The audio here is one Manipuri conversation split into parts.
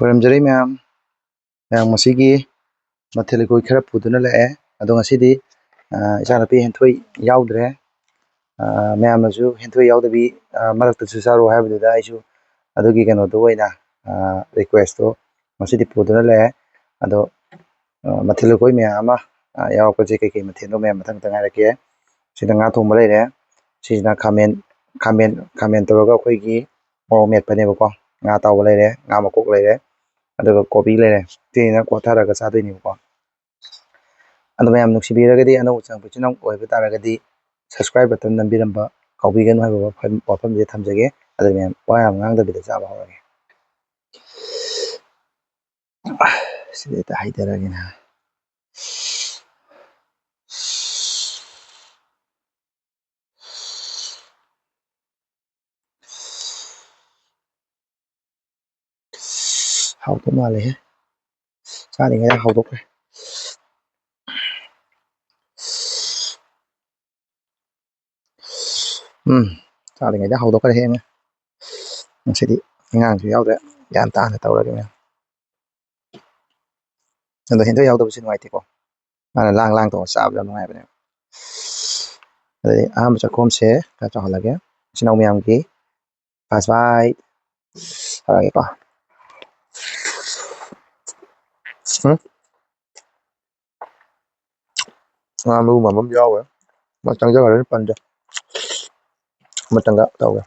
ꯈꯣꯏꯔꯝꯖꯔꯤ ꯃꯌꯥꯝ ꯉꯁꯤꯒꯤ ꯃꯊꯦꯜ ꯂꯨꯀꯣꯏ ꯈꯔ ꯄꯨꯗꯨꯅ ꯂꯥꯛꯑꯦ ꯑꯗꯣ ꯉꯁꯤꯗꯤ ꯏꯆꯥꯅꯨꯄꯤ ꯍꯦꯟꯊꯣꯏ ꯌꯥꯎꯗ꯭ꯔꯦ ꯃꯌꯥꯝꯅꯁꯨ ꯍꯦꯟꯊꯣꯏ ꯌꯥꯎꯗꯕꯤ ꯃꯔꯛꯇꯁꯨ ꯆꯥꯔꯨ ꯍꯥꯏꯕꯗꯨꯗ ꯑꯩꯁꯨ ꯑꯗꯨꯒꯤ ꯀꯩꯅꯣꯗꯣ ꯑꯣꯏꯅ ꯔꯤꯀ꯭ꯋꯦꯁꯇꯣ ꯉꯁꯤꯗꯤ ꯄꯨꯗꯨꯅ ꯂꯥꯛꯑꯦ ꯑꯗꯣ ꯃꯊꯦꯜ ꯂꯨꯀꯣꯏ ꯃꯌꯥꯝ ꯑꯃ ꯌꯥꯎꯔꯛꯄꯁꯦ ꯀꯩꯀꯩ ꯃꯊꯦꯜꯅꯣ ꯃꯌꯥꯝ ꯃꯊꯪ ꯃꯊꯪ ꯍꯥꯏꯔꯛꯀꯦ ꯁꯤꯗ ꯉꯥ ꯊꯣꯡꯕ ꯂꯩꯔꯦ ꯁꯤꯁꯤꯅ ꯈꯥꯃꯦꯟ ꯇꯧꯔꯒ ꯑꯩꯈꯣꯏꯒꯤ ꯃꯣꯔꯣꯛ ꯃꯦꯠꯄꯅꯦꯕꯀꯣ ꯉꯥ ꯑꯇꯥꯎꯕ ꯂꯩꯔꯦ ꯉꯥ ꯃꯀꯣꯛ ꯂꯩꯔꯦ ꯑꯗꯨꯒ ꯀꯣꯕꯤ ꯂꯩꯔꯦ ꯁꯤꯁꯤꯅ ꯀꯣꯊꯔꯒ ꯆꯥꯗꯣꯏꯅꯦꯕꯀꯣ ꯑꯗꯣ ꯃꯌꯥꯝ ꯅꯨꯡꯁꯤꯕꯤꯔꯒꯗꯤ ꯑꯅꯧꯕ ꯆꯪꯉꯛꯄ ꯏꯆꯤꯟ ꯑꯣꯏꯕ ꯇꯥꯔꯒꯗꯤ ꯁꯕꯁꯀ꯭ꯔꯥꯏꯞ ꯕꯇꯟ ꯅꯝꯕꯤꯔꯝꯕ ꯀꯥꯎꯕꯤꯒꯅꯨ ꯍꯥꯏꯕ ꯋꯥꯐꯝꯁꯦ ꯊꯝꯖꯒꯦ ꯑꯗꯨ ꯃꯌꯥꯝ ꯋꯥ ꯌꯥꯝ ꯉꯥꯡꯗꯕꯤꯗ ꯆꯥꯕ ꯍꯧꯔꯒꯦ ꯁꯤꯗ ꯍꯦꯛꯇ ꯍꯩꯊꯔꯒꯦꯅ ꯍꯥꯎꯗꯧ ꯃꯥꯜꯂꯦꯍꯦ ꯆꯥꯔꯤꯉꯩꯗ ꯍꯥꯎꯗꯣꯛꯈ꯭ꯔꯦ ꯆꯥꯔꯤꯉꯩꯗ ꯍꯧꯗꯣꯛꯈ꯭ꯔꯦ ꯉꯁꯤꯗꯤ ꯑꯉꯥꯡꯁꯨ ꯌꯥꯎꯗ꯭ꯔꯦ ꯒ꯭ꯌꯥꯟ ꯇꯥꯅ ꯇꯧꯔꯒꯦ ꯃꯌꯥꯝ ꯑꯗꯣ ꯍꯦꯟꯊꯣꯏ ꯌꯥꯎꯗꯕꯁꯤ ꯅꯨꯡꯉꯥꯏꯇꯦꯀꯣ ꯃꯥꯅ ꯂꯥꯡ ꯇꯧꯔ ꯆꯥꯕꯗ ꯌꯥꯝ ꯅꯨꯡꯉꯥꯏꯕꯅꯦꯕ ꯑꯗꯩ ꯑꯍꯥꯟꯕ ꯆꯥꯛꯈꯣꯝꯁꯦ ꯈꯔ ꯆꯥꯎꯍꯜꯂꯒꯦ ꯏꯆꯤꯟ ꯏꯅꯥꯎ ꯃꯌꯥꯝꯒꯤ ꯐꯥꯔꯁ ꯕꯥꯏꯠ ꯇꯧꯔꯒꯦꯀꯣ ꯉꯥ ꯃꯔꯨ ꯃꯥꯟꯕ ꯑꯃ ꯌꯥꯎꯋꯦ ꯃꯥ ꯆꯪꯖꯈ꯭ꯔꯅꯤ ꯄꯟꯗ꯭ꯔꯦ ꯑꯃꯇꯪꯒ ꯇꯧꯒꯦ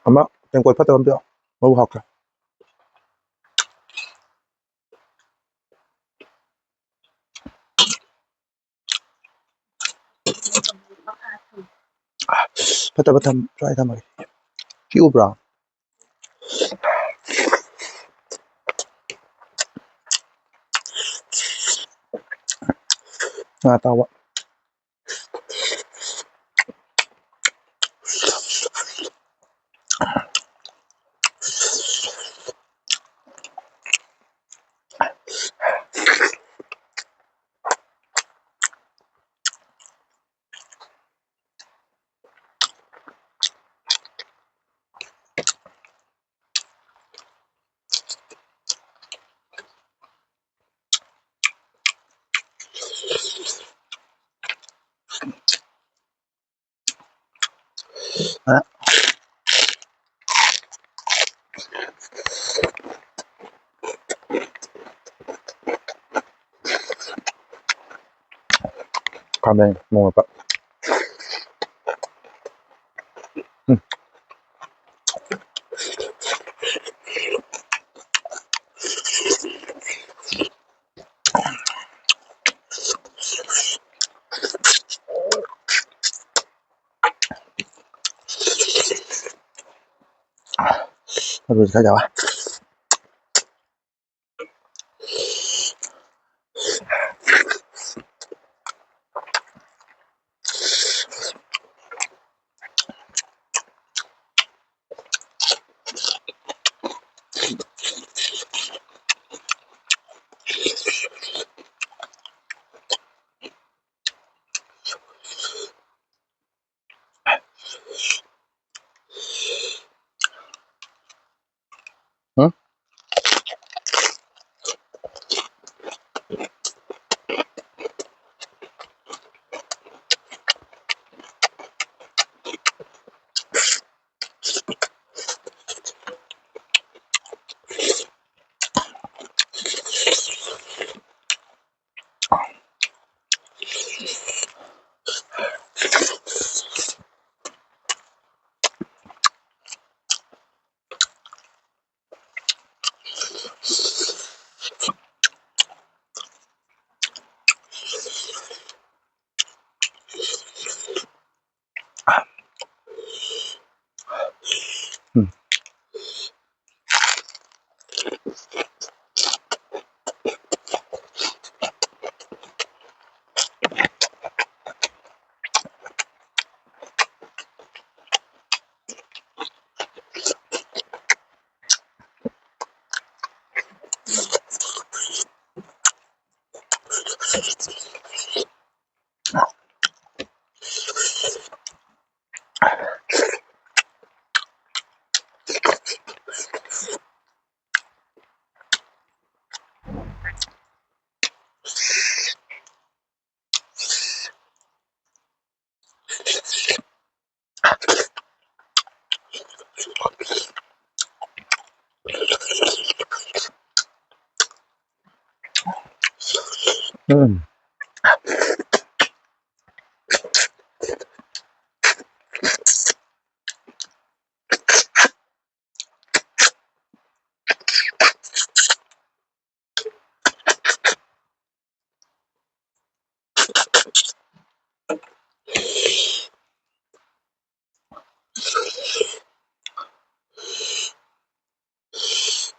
ꯑꯃ ꯇꯦꯡꯀꯣꯠ ꯐꯠꯇꯕ ꯑꯝꯇ ꯃꯕꯨ ꯍꯥꯞꯈ꯭ꯔꯦ ꯐꯠꯇꯕ ꯁ꯭ꯋꯥꯏ ꯊꯝꯃꯒꯦ ꯁꯤ ꯎꯕ꯭ꯔꯣ ꯉꯥ ꯑꯇꯥꯎꯕ ꯈꯥꯃꯦꯟ ꯃꯣꯔꯣꯛ ꯃꯦꯠꯄ ꯑꯗꯨꯁꯨ ꯈꯔ ꯌꯥꯎꯋꯦ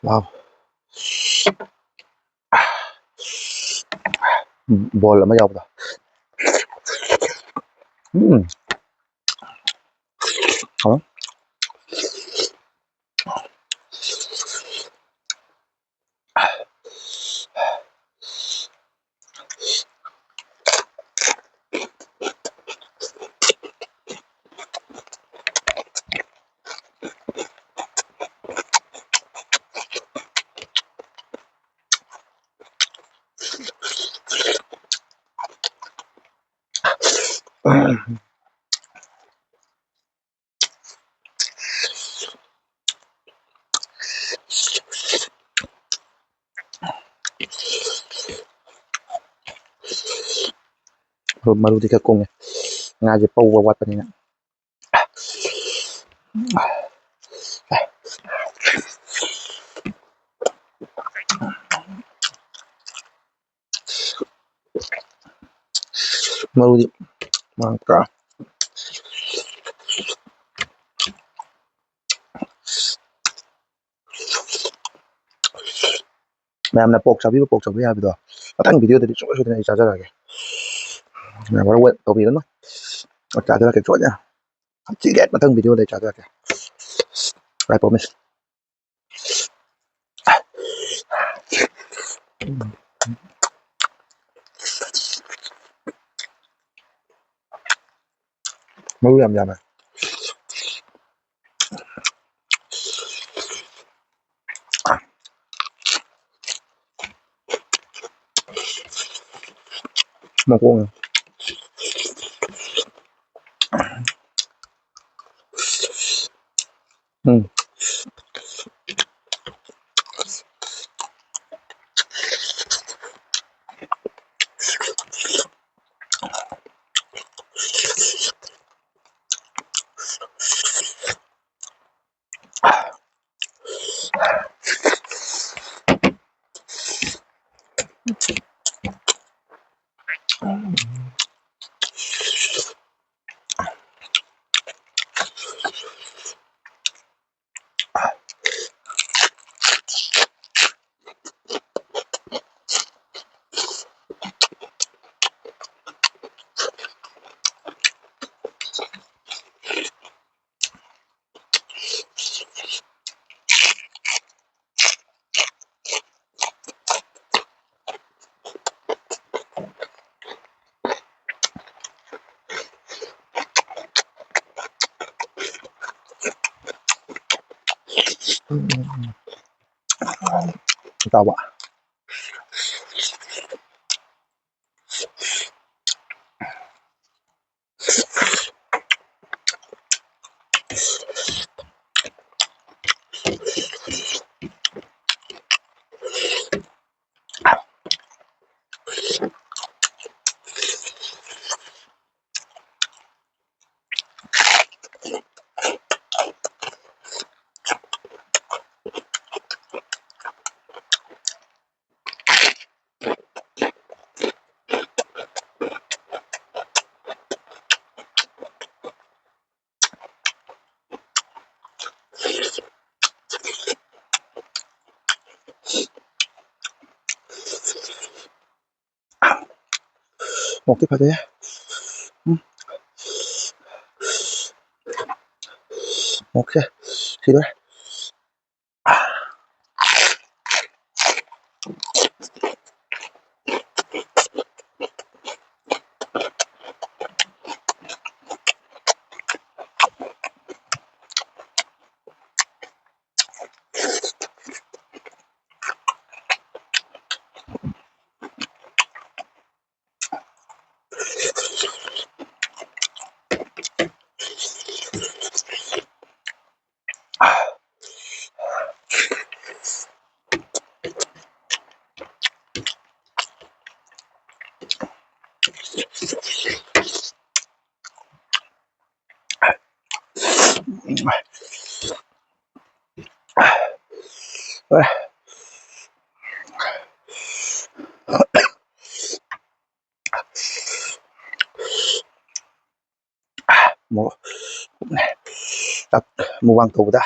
Wow. Bol ama yawbda. Hả? Marudi ka kung ngaji pa uwawat pa nina. Marudi mangka. ꯃꯌꯥꯝꯅ ꯄꯣꯛ ꯆꯥꯕꯤꯕ ꯍꯥꯏꯕꯗꯣ ꯃꯊꯪ ꯚꯤꯗꯤꯑꯣꯗꯗꯤ ꯁꯨꯡꯁꯣꯏ ꯁꯣꯏꯗꯅ ꯑꯩ ꯆꯥꯖꯔꯛꯑꯒꯦ ꯃꯌꯥꯝ ꯋꯦꯠ ꯇꯧꯕꯤꯒꯅꯨ ꯆꯥꯖꯔꯛꯀꯦ ꯁꯣꯏꯗꯅ ꯍꯟꯆꯤꯠ ꯃꯊꯪ ꯚꯤꯗꯤꯑꯣꯗ ꯑꯩ ꯆꯥꯖꯔꯛꯀꯦ I promise. Mਰੂ yam yam. Mà cô nè. Tao bạ. Một tiếp phải thế. Ok. Thì đấy. 뭐 딱 무방 ꯇꯧꯕꯗ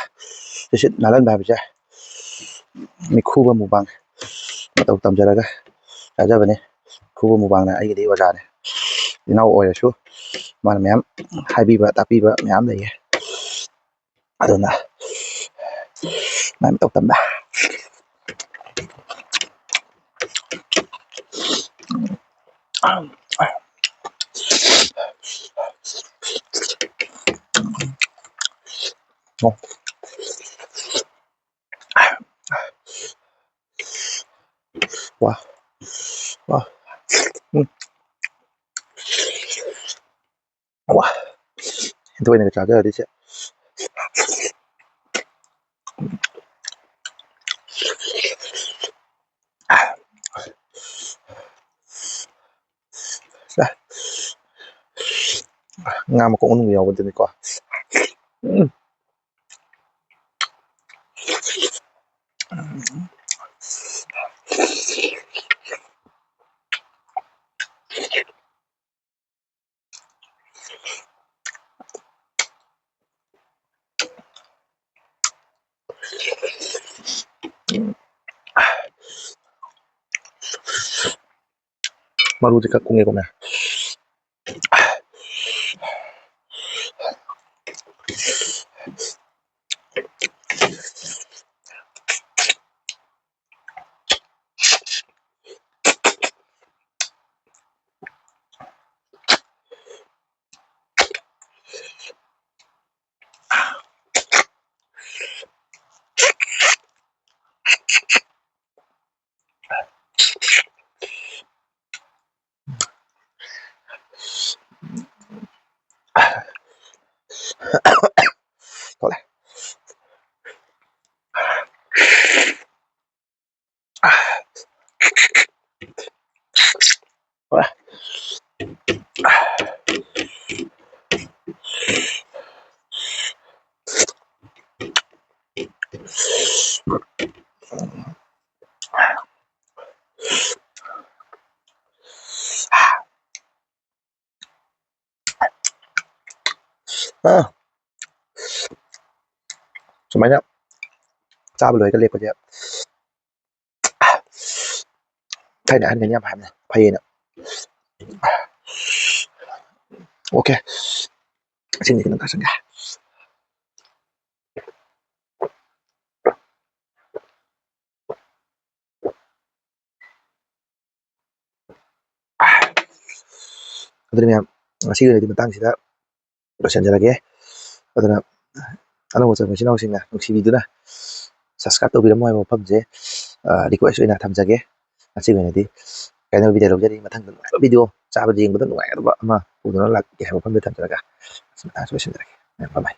ꯁꯤꯠ ꯅꯥꯜꯍꯟꯕ ꯍꯥꯏꯕꯁꯦ ꯃꯤꯈꯨꯕ ꯃꯨꯛꯕꯥꯡ ꯃꯇꯧ ꯇꯝꯖꯔꯒ ꯆꯥꯖꯕꯅꯤ. ꯈꯨꯕ ꯃꯨꯛꯕꯥꯡꯅ ꯑꯩꯒꯤꯗꯤ ꯑꯣꯖꯥꯅꯦ. ꯏꯅꯥꯎ ꯑꯣꯏꯔꯁꯨ ꯃꯥꯅ ꯃꯌꯥꯝ ꯍꯥꯏꯕꯤꯕ ꯇꯥꯛꯄꯤꯕ ꯃꯌꯥꯝ ꯂꯩꯌꯦ. ꯑꯗꯨꯅ ꯃꯥꯏ ꯃꯇꯧ ꯇꯝꯕ. 와, 와, 와, ꯍꯦꯟꯊꯣꯏꯅꯒ ꯆꯥꯖꯔꯗꯤ ꯁꯦ. ꯉꯥ ꯃꯀꯣꯛ ꯃꯅꯨꯡ ꯌꯥꯎꯕꯗꯨꯅꯤꯀꯣ. ꯃꯔꯨꯁꯦ ꯈꯔ ꯀꯨꯡꯉꯦꯀꯣꯅꯦ. ꯊꯣꯛꯂꯦ. ꯁꯨꯃꯥꯏꯅ ꯆꯥꯕ ꯂꯣꯏꯔꯒ ꯂꯦꯞꯄꯁꯦ ꯊꯥꯏꯅ ꯑꯍꯟꯈꯩꯅ ꯌꯥꯝ ꯍꯥꯏꯕꯅꯦ ꯐꯩꯌꯦꯅ. ꯑꯣꯀꯦ, ꯏꯁꯤꯡꯗꯤ ꯈꯤꯇꯪ ꯊꯛꯆꯟꯒꯦ. ꯑꯗꯨꯅ ꯃꯌꯥꯝ ꯉꯁꯤꯒꯤ ꯑꯣꯏꯅꯗꯤ ꯃꯇꯥꯡꯁꯤꯗ ꯂꯣꯏꯁꯤꯟꯖꯔꯒꯦ. ꯑꯗꯨꯅ ꯑꯅꯧꯕ ꯆꯪꯕ ꯏꯆꯤꯜ ꯏꯅꯥꯎꯁꯤꯡꯅ ꯅꯨꯡꯁꯤꯕꯤꯗꯨꯅ ꯁꯕꯁꯀ꯭ꯔꯥꯏꯕ ꯇꯧꯕꯤꯔꯝꯃꯣ ꯍꯥꯏꯕ ꯃꯐꯝꯁꯦ ꯔꯤꯀ꯭ꯋꯦꯁ ꯑꯣꯏꯅ ꯊꯝꯖꯒꯦ. ꯉꯁꯤꯒꯤ ꯑꯣꯏꯅꯗꯤ ꯀꯥꯏꯅꯕ ꯕꯤꯗꯥꯏ ꯂꯧꯖꯔꯤ. ꯃꯊꯪꯗ ꯅꯨꯡꯉꯥꯏꯕ ꯚꯤꯗꯤꯑꯣ ꯆꯥꯕ ꯌꯦꯡꯕꯗ ꯅꯨꯡꯉꯥꯏꯒꯗꯕ ꯑꯃ ꯄꯨꯗꯨꯅ ꯂꯥꯛꯀꯦ ꯍꯥꯏꯕ ꯃꯐꯝꯗ ꯊꯝꯖꯔꯒ ꯃꯇꯥꯡꯁꯤ ꯂꯣꯏꯁꯤꯟꯖꯔꯒꯦ. ꯕꯥꯏ ꯕꯥꯏ.